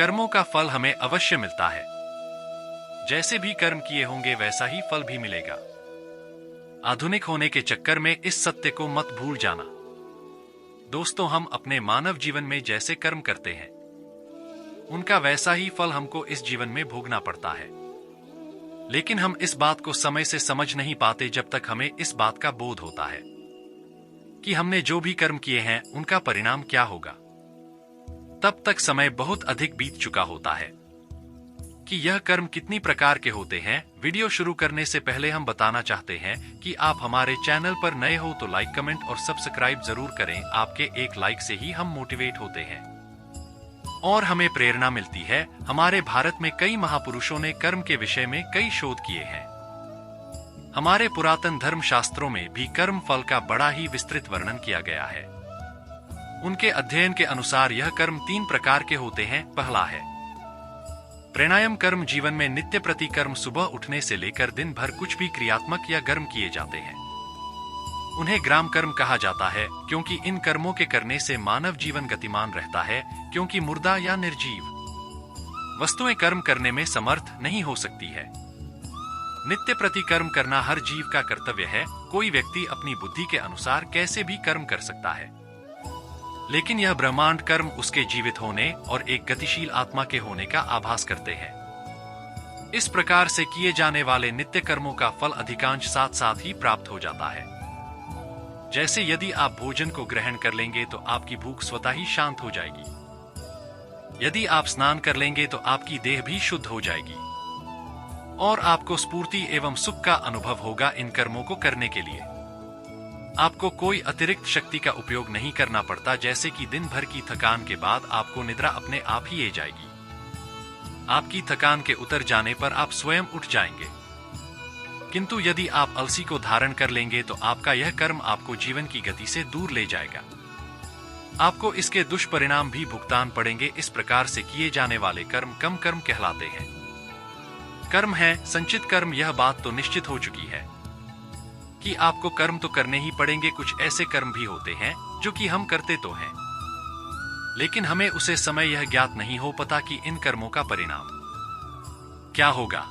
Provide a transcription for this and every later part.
कर्मों का फल हमें अवश्य मिलता है। जैसे भी कर्म किए होंगे वैसा ही फल भी मिलेगा। आधुनिक होने के चक्कर में इस सत्य को मत भूल जाना। दोस्तों, हम अपने मानव जीवन में जैसे कर्म करते हैं उनका वैसा ही फल हमको इस जीवन में भोगना पड़ता है। लेकिन हम इस बात को समय से समझ नहीं पाते जब तक हमें इस बात का बोध होता है कि हमने जो भी कर्म किए हैं उनका परिणाम क्या होगा। तब तक समय बहुत अधिक बीत चुका होता है। कि यह कर्म कितनी प्रकार के होते हैं, वीडियो शुरू करने से पहले हम बताना चाहते हैं कि आप हमारे चैनल पर नए हो तो लाइक, कमेंट और सब्सक्राइब जरूर करें। आपके एक लाइक से ही हम मोटिवेट होते हैं और हमें प्रेरणा मिलती है। हमारे भारत में कई महापुरुषों ने कर्म के विषय में कई शोध किए हैं। हमारे पुरातन धर्म शास्त्रों में भी कर्म फल का बड़ा ही विस्तृत वर्णन किया गया है। उनके अध्ययन के अनुसार यह कर्म 3 प्रकार के होते हैं। पहला है प्राणायाम कर्म। जीवन में नित्य प्रति कर्म सुबह उठने से लेकर दिन भर कुछ भी क्रियात्मक या कर्म किए जाते हैं। उन्हें ग्राम कर्म कहा जाता है क्योंकि इन कर्मों के करने से मानव जीवन गतिमान रहता है, क्योंकि मुर्दा या निर्जीव वस्तुएं कर्म करने में समर्थ नहीं हो सकती है। नित्य प्रति कर्म करना हर जीव का कर्तव्य है। कोई व्यक्ति अपनी बुद्धि के अनुसार कैसे भी कर्म कर सकता है, लेकिन यह ब्रह्मांड कर्म उसके जीवित होने और एक गतिशील आत्मा के होने का आभास करते हैं। इस प्रकार से किए जाने वाले नित्य कर्मों का फल अधिकांश साथ साथ ही प्राप्त हो जाता है। जैसे यदि आप भोजन को ग्रहण कर लेंगे तो आपकी भूख स्वतः ही शांत हो जाएगी। यदि आप स्नान कर लेंगे तो आपकी देह भी शुद्ध हो जाएगी और आपको स्फूर्ति एवं सुख का अनुभव होगा। इन कर्मों को करने के लिए आपको कोई अतिरिक्त शक्ति का उपयोग नहीं करना पड़ता, जैसे कि दिन भर की थकान के बाद आपको निद्रा अपने आप ही आ जाएगी। आपकी थकान के उतर जाने पर आप स्वयं उठ जाएंगे। किंतु यदि आप अलसी को धारण कर लेंगे तो आपका यह कर्म आपको जीवन की गति से दूर ले जाएगा। आपको इसके दुष्परिणाम भी भुगतान पड़ेंगे। इस प्रकार से किए जाने वाले कर्म कम कर्म कहलाते हैं। कर्म है संचित कर्म। यह बात तो निश्चित हो चुकी है कि आपको कर्म तो करने ही पड़ेंगे। कुछ ऐसे कर्म भी होते हैं जो कि हम करते तो हैं, लेकिन हमें उसे समय यह ज्ञात नहीं हो पता कि इन कर्मों का परिणाम क्या होगा।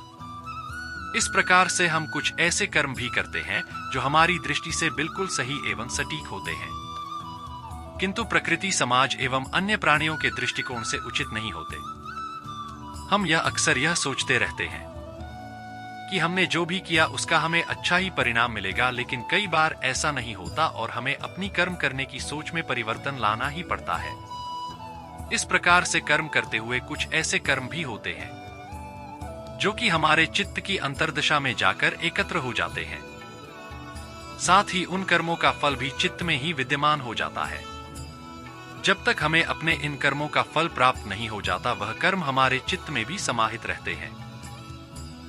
इस प्रकार से हम कुछ ऐसे कर्म भी करते हैं जो हमारी दृष्टि से बिल्कुल सही एवं सटीक होते हैं, किंतु प्रकृति, समाज एवं अन्य प्राणियों के दृष्टिकोण से उचित नहीं होते। हम यह अक्सर यह सोचते रहते हैं कि हमने जो भी किया उसका हमें अच्छा ही परिणाम मिलेगा, लेकिन कई बार ऐसा नहीं होता और हमें अपनी कर्म करने की सोच में परिवर्तन लाना ही पड़ता है। इस प्रकार से कर्म करते हुए कुछ ऐसे कर्म भी होते हैं जो कि हमारे चित्त की अंतर्दशा में जाकर एकत्र हो जाते हैं। साथ ही उन कर्मों का फल भी चित्त में ही विद्यमान हो जाता है। जब तक हमें अपने इन कर्मों का फल प्राप्त नहीं हो जाता, वह कर्म हमारे चित्त में भी समाहित रहते हैं।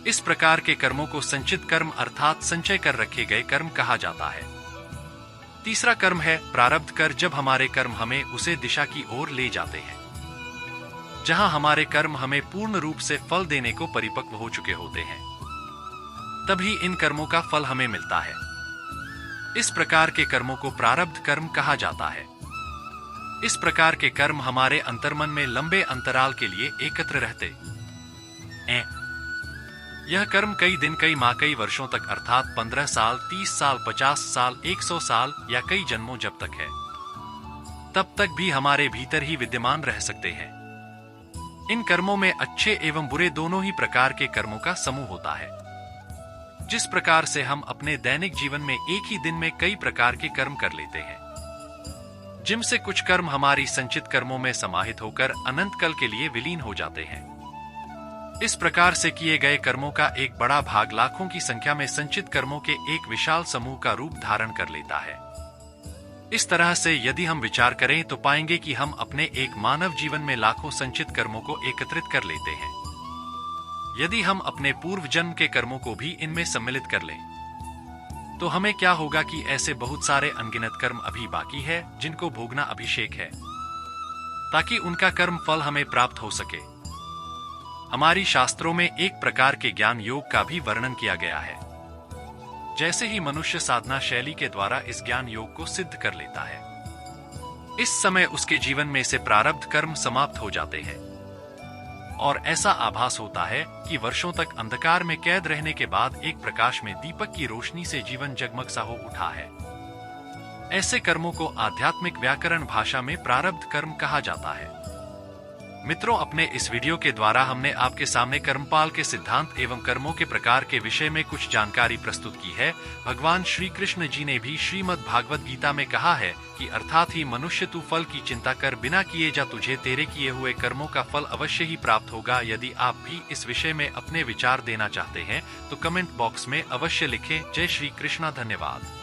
इस प्रकार के कर्मों को संचित कर्म अर्थात संचय कर रखे गए कर्म कहा जाता है। तीसरा कर्म है प्रारब्ध कर। जब हमारे कर्म हमें उसे दिशा की ओर ले जाते हैं जहां हमारे कर्म हमें पूर्ण रूप से फल देने को परिपक्व हो चुके होते हैं, तभी इन कर्मों का फल हमें मिलता है। इस प्रकार के कर्मों को प्रारब्ध कर्म कहा जाता है। इस प्रकार के कर्म हमारे अंतर्मन में लंबे अंतराल के लिए एकत्र रहते हैं। यह कर्म कई दिन, कई माह, कई वर्षों तक अर्थात 15 साल, 30 साल, 50 साल, 100 साल या कई जन्मों जब तक है, तब तक भी हमारे भीतर ही विद्यमान रह सकते हैं। इन कर्मों में अच्छे एवं बुरे दोनों ही प्रकार के कर्मों का समूह होता है। जिस प्रकार से हम अपने दैनिक जीवन में एक ही दिन में कई प्रकार के कर्म कर लेते हैं, जिनसे कुछ कर्म हमारी संचित कर्मों में समाहित होकर अनंत काल के लिए विलीन हो जाते हैं। इस प्रकार से किए गए कर्मों का एक बड़ा भाग लाखों की संख्या में संचित कर्मों के एक विशाल समूह का रूप धारण कर लेता है। इस तरह से यदि हम विचार करें तो पाएंगे कि हम अपने एक मानव जीवन में लाखों संचित कर्मों को एकत्रित कर लेते हैं। यदि हम अपने पूर्व जन्म के कर्मों को भी इनमें सम्मिलित कर लें तो हमें क्या होगा कि ऐसे बहुत सारे अनगिनत कर्म अभी बाकी है जिनको भोगना अभिषेक है, ताकि उनका कर्म फल हमें प्राप्त हो सके। हमारी शास्त्रों में एक प्रकार के ज्ञान योग का भी वर्णन किया गया है। जैसे ही मनुष्य साधना शैली के द्वारा इस ज्ञान योग को सिद्ध कर लेता है, इस समय उसके जीवन में से प्रारब्ध कर्म समाप्त हो जाते हैं। और ऐसा आभास होता है कि वर्षों तक अंधकार में कैद रहने के बाद एक प्रकाश में दीपक की रोशनी से जीवन जगमग सा हो उठा है। ऐसे कर्मों को आध्यात्मिक व्याकरण भाषा में प्रारब्ध कर्म कहा जाता है। मित्रों, अपने इस वीडियो के द्वारा हमने आपके सामने कर्मपाल के सिद्धांत एवं कर्मों के प्रकार के विषय में कुछ जानकारी प्रस्तुत की है। भगवान श्री कृष्ण जी ने भी श्रीमद् भागवत गीता में कहा है कि अर्थात ही मनुष्य तू फल की चिंता कर बिना किए जा, तुझे तेरे किए हुए कर्मों का फल अवश्य ही प्राप्त होगा। यदि आप भी इस विषय में अपने विचार देना चाहते हैं तो कमेंट बॉक्स में अवश्य लिखें। जय श्री कृष्णा। धन्यवाद।